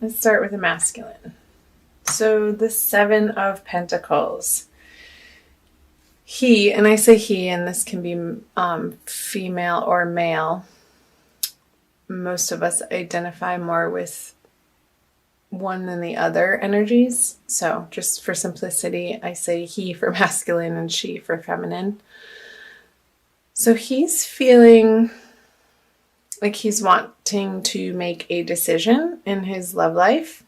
let's start with the masculine. So the Seven of Pentacles. He, and I say he, and this can be female or male. Most of us identify more with one than the other energies. So just for simplicity, I say he for masculine and she for feminine. So he's feeling like he's wanting to make a decision in his love life,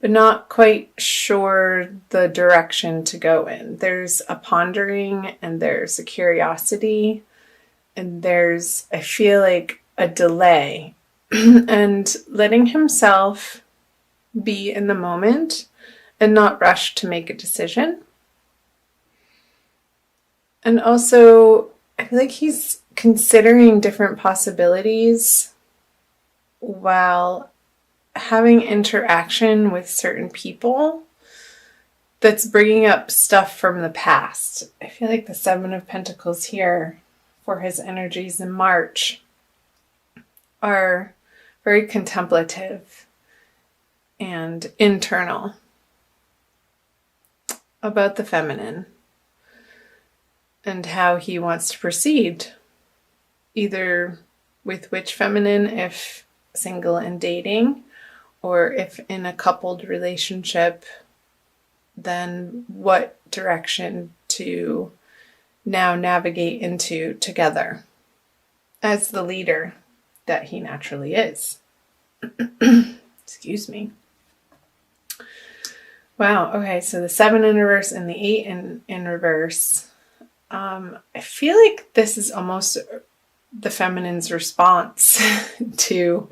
but not quite sure the direction to go in. There's a pondering and there's a curiosity and there's, I feel like, a delay and letting himself be in the moment and not rush to make a decision. And also, I feel like he's considering different possibilities while having interaction with certain people that's bringing up stuff from the past. I feel like the Seven of Pentacles here for his energies in March are very contemplative and internal about the feminine and how he wants to proceed, either with which feminine, if single and dating, or if in a coupled relationship, then what direction to now navigate into together as the leader that he naturally is. Excuse me. Wow, okay, so the 7 in reverse and the 8 in reverse. I feel like this is almost the feminine's response to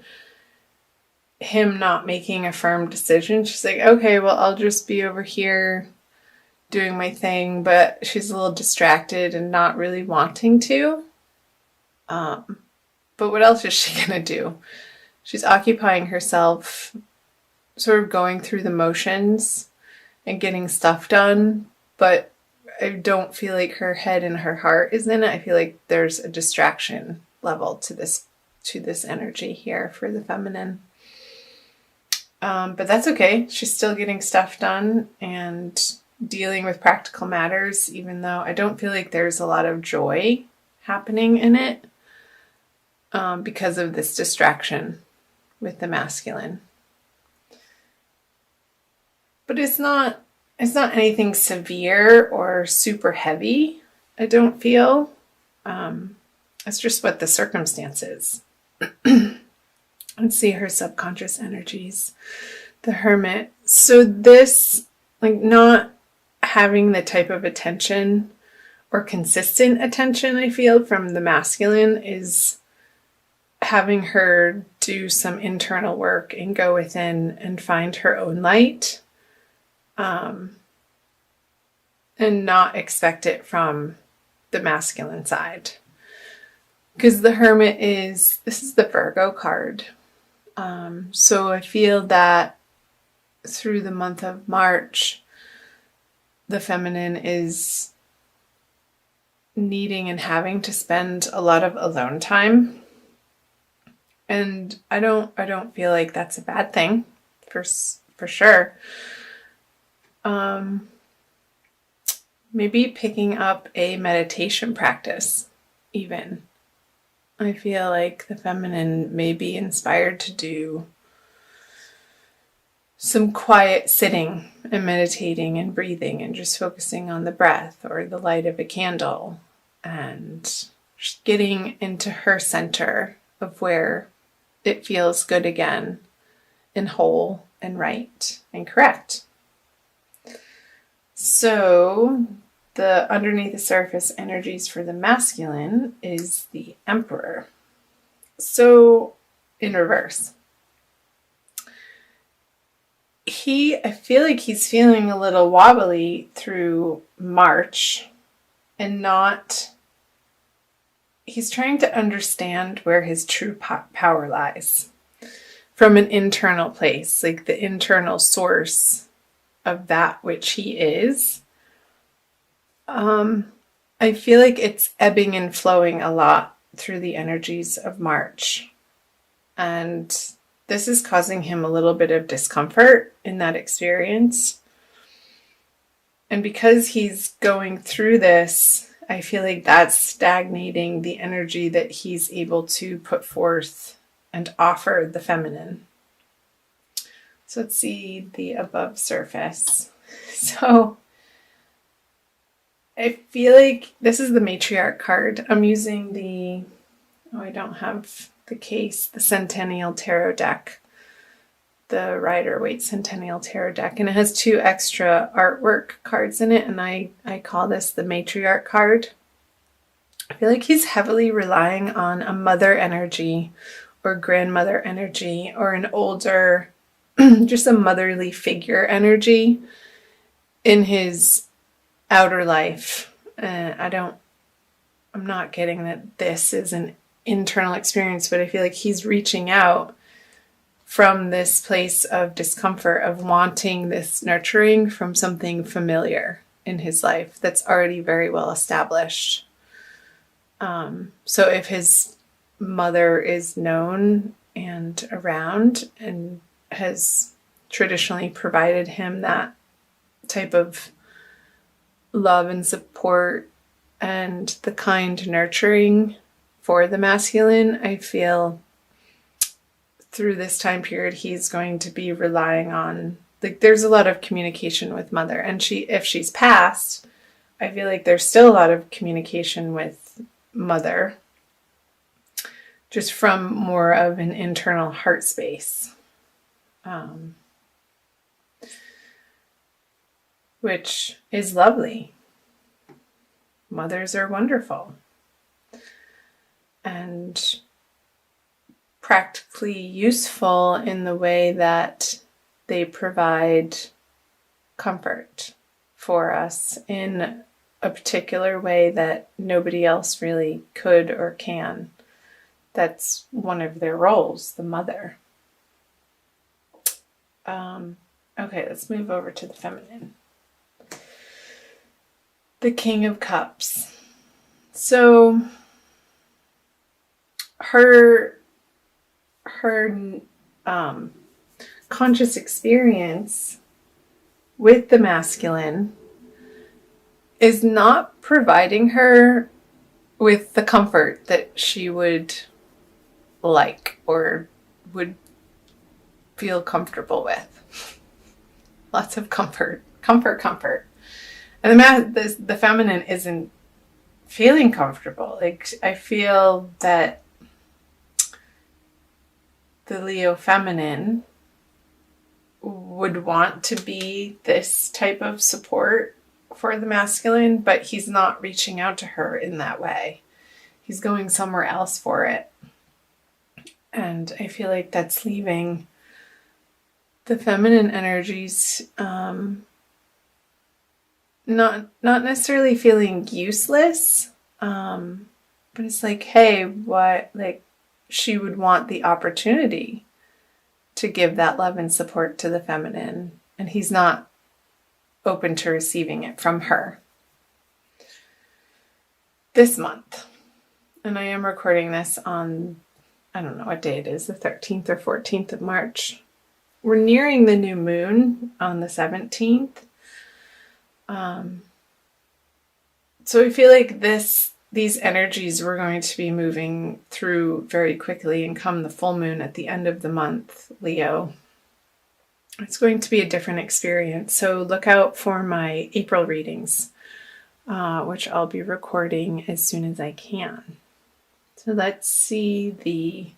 him not making a firm decision. She's like, okay, well, I'll just be over here doing my thing, but she's a little distracted and not really wanting to. But what else is she gonna do? She's occupying herself, sort of going through the motions and getting stuff done, but I don't feel like her head and her heart is in it. I feel like there's a distraction level to this energy here for the feminine. But that's okay. She's still getting stuff done and dealing with practical matters, even though I don't feel like there's a lot of joy happening in it because of this distraction with the masculine. But it's not anything severe or super heavy, I don't feel. It's just what the circumstance is. Let's see her subconscious energies. The Hermit. So this, like, not having the type of attention or consistent attention I feel from the masculine is having her do some internal work and go within and find her own light. And not expect it from the masculine side. Because the Hermit this is the Virgo card. So I feel that through the month of March, the feminine is needing and having to spend a lot of alone time. And I don't feel like that's a bad thing, for sure. Maybe picking up a meditation practice, even. I feel like the feminine may be inspired to do some quiet sitting and meditating and breathing and just focusing on the breath or the light of a candle and just getting into her center of where it feels good again and whole and right and correct. So the underneath the surface energies for the masculine is the Emperor. So in reverse. I feel like he's feeling a little wobbly through March and he's trying to understand where his true power lies from an internal place, like the internal source of that which he is. I feel like it's ebbing and flowing a lot through the energies of March. And this is causing him a little bit of discomfort in that experience. And because he's going through this, I feel like that's stagnating the energy that he's able to put forth and offer the feminine. So let's see the above surface. So I feel like this is the matriarch card. I'm using I don't have the case, the Centennial Tarot deck, the Rider-Waite Centennial Tarot deck, and it has 2 extra artwork cards in it, and I call this the matriarch card. I feel like he's heavily relying on a mother energy or grandmother energy or an older, just a motherly figure energy in his outer life. I'm not getting that this is an internal experience, but I feel like he's reaching out from this place of discomfort, of wanting this nurturing from something familiar in his life that's already very well established. So if his mother is known and around and has traditionally provided him that type of love and support and the kind nurturing for the masculine, I feel through this time period he's going to be relying on, like, there's a lot of communication with mother, and if she's passed, I feel like there's still a lot of communication with mother, just from more of an internal heart space, which is lovely. Mothers are wonderful and practically useful in the way that they provide comfort for us in a particular way that nobody else really could or can. That's one of their roles, the mother. Okay, let's move over to the feminine. The King of Cups. So her conscious experience with the masculine is not providing her with the comfort that she would like or would feel comfortable with. Lots of comfort. And the feminine isn't feeling comfortable. Like, I feel that the Leo feminine would want to be this type of support for the masculine, but he's not reaching out to her in that way. He's going somewhere else for it. And I feel like that's leaving the feminine energies not necessarily feeling useless, but it's like, hey, what, like, she would want the opportunity to give that love and support to the feminine, and he's not open to receiving it from her this month. And I am recording this on, I don't know what day it is, the 13th or 14th of March. We're nearing the new moon on the 17th. So I feel like these energies we're going to be moving through very quickly, and come the full moon at the end of the month, Leo, it's going to be a different experience. So look out for my April readings, which I'll be recording as soon as I can. So let's see the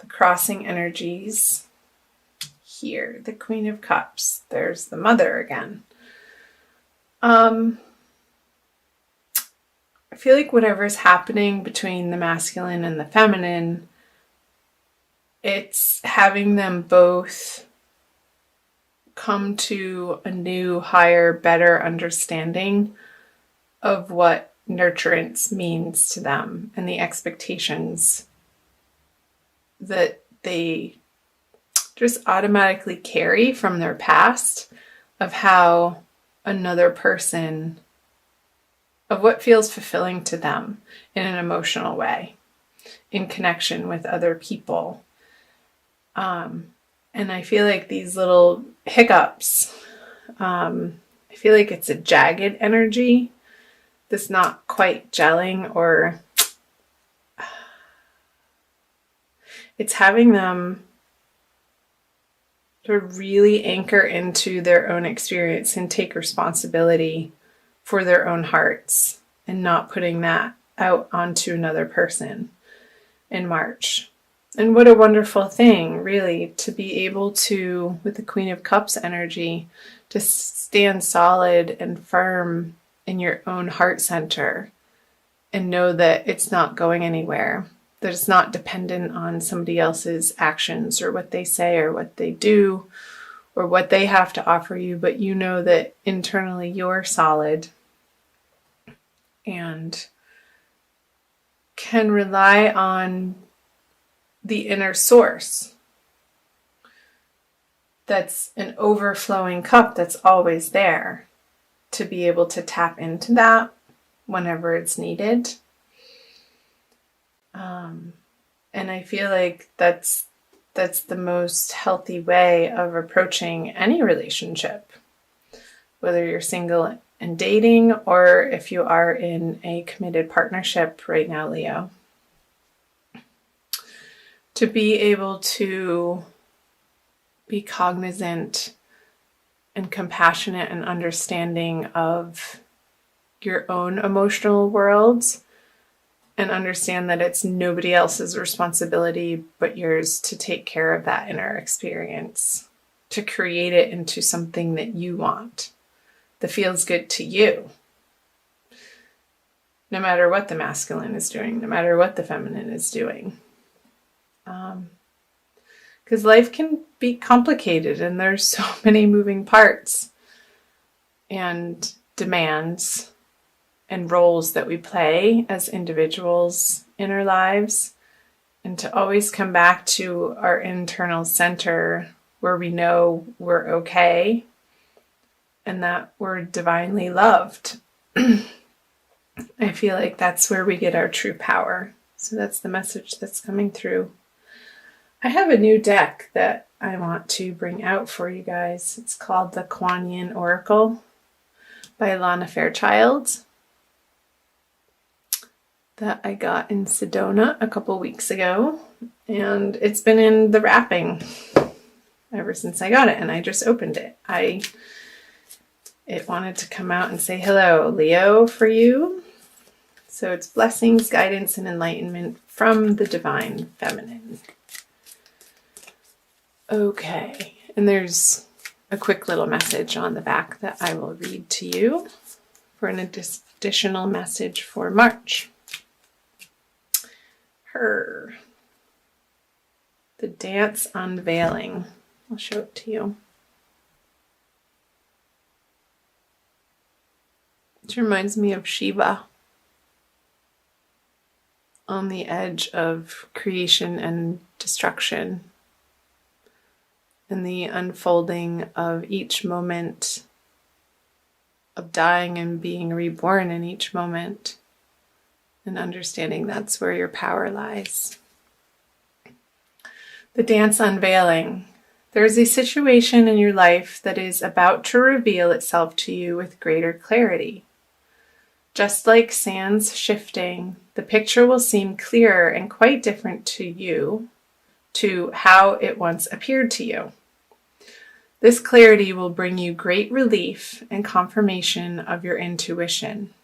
crossing energies here. The Queen of Cups. There's the Mother again. I feel like whatever's happening between the masculine and the feminine, it's having them both come to a new, higher, better understanding of what nurturance means to them, and the expectations that they just automatically carry from their past of how another person, of what feels fulfilling to them in an emotional way, in connection with other people. And I feel like these little hiccups, I feel like it's a jagged energy that's not quite gelling, or it's having them to really anchor into their own experience and take responsibility for their own hearts and not putting that out onto another person in March. And what a wonderful thing, really, to be able to, with the Queen of Cups energy, to stand solid and firm in your own heart center and know that it's not going anywhere, that it's not dependent on somebody else's actions or what they say or what they do or what they have to offer you, but you know that internally you're solid and can rely on the inner source that's an overflowing cup that's always there, to be able to tap into that whenever it's needed. And I feel like that's the most healthy way of approaching any relationship, whether you're single and dating or if you are in a committed partnership right now, Leo. To be able to be cognizant and compassionate and understanding of your own emotional worlds, and understand that it's nobody else's responsibility but yours to take care of that inner experience, to create it into something that you want, that feels good to you. No matter what the masculine is doing, no matter what the feminine is doing. Because life can be complicated and there's so many moving parts and demands and roles that we play as individuals in our lives, and to always come back to our internal center where we know we're okay and that we're divinely loved. I feel like that's where we get our true power. So that's the message that's coming through. I have a new deck that I want to bring out for you guys. It's called the Kuan Yin Oracle by Lana Fairchild, that I got in Sedona a couple weeks ago, and it's been in the wrapping ever since I got it, and I just opened it. It wanted to come out and say hello, Leo, for you. So it's blessings, guidance, and enlightenment from the divine feminine. Okay, and there's a quick little message on the back that I will read to you for an additional message for March. The dance unveiling. I'll show it to you. It reminds me of Shiva on the edge of creation and destruction, and the unfolding of each moment of dying and being reborn in each moment, and understanding that's where your power lies. The dance unveiling. There is a situation in your life that is about to reveal itself to you with greater clarity. Just like sands shifting, the picture will seem clearer and quite different to you, to how it once appeared to you. This clarity will bring you great relief and confirmation of your intuition.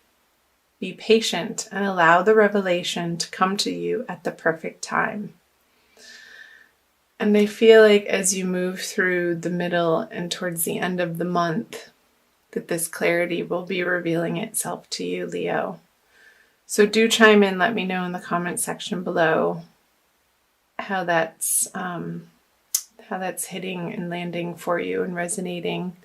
Be patient and allow the revelation to come to you at the perfect time. And I feel like as you move through the middle and towards the end of the month, that this clarity will be revealing itself to you, Leo. So do chime in, let me know in the comment section below how that's hitting and landing for you and resonating.